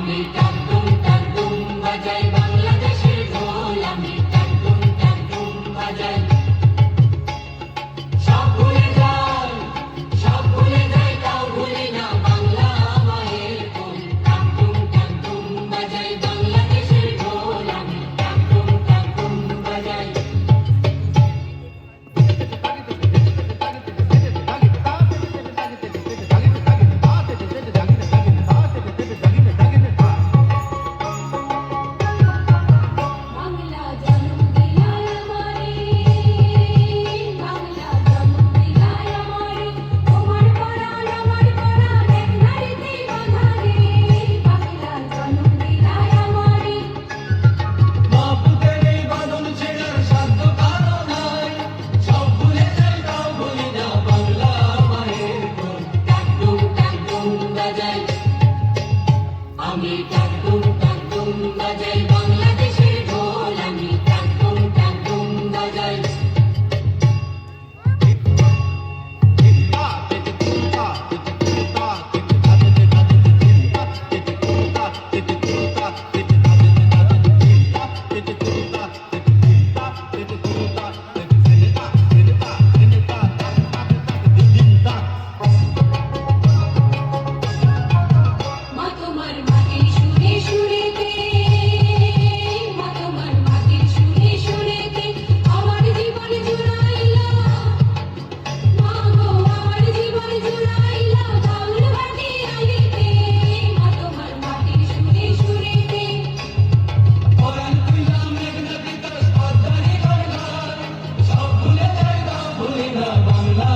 আমি টাকটুম টাকটুম বাজাই বাংলাদেশের ঢোল, আমি টাকটুম টাকটুম বাজাই। সব ভুলে যাই, সব ভুলে যাই, তাও ভুলি না বাংলা মায়ের কোল। টাকটুম টাকটুম বাজাই বাংলাদেশের ঢোল, আমি টাকটুম টাকটুম বাজাই। বাংলা জন্ম দিলায় আমারে, বাংলা জন্ম দিলায় আমারে, তোমার পরাণ আমার পরাণ এক নাড়িতে বাঁধা রে। বাংলা জন্ম দিলায় আমারে। মাপুতের এই বাঁধন ছেড়ার সাধ্য কারো নাই, সব ভুলে যাই তাও ভুলি না বাংলা মায়ের কোল। টাকটুম টাকটুম বাজাই, আমি টাকটুম টাকটুম বাজাই বাংলাদেশের ঢোল, আমি টাকটুম টাকটুম বাজাই। মা তোমার মাটির সুরে সুরেতে, মা তোমার মাটির সুরে সুরেতে আমার জীবন জুড়াইলা। মা গো আমার জীবন জুড়াইলা বাউল বাটি আলিতে। মা তোমার মাটির সুরে সুরেতে। পরাণ তুইলা মেঘনা তিতাস পদ্মারি গঙ্গায়, সব ভুলে যাই তাও ভুলি না বাংলা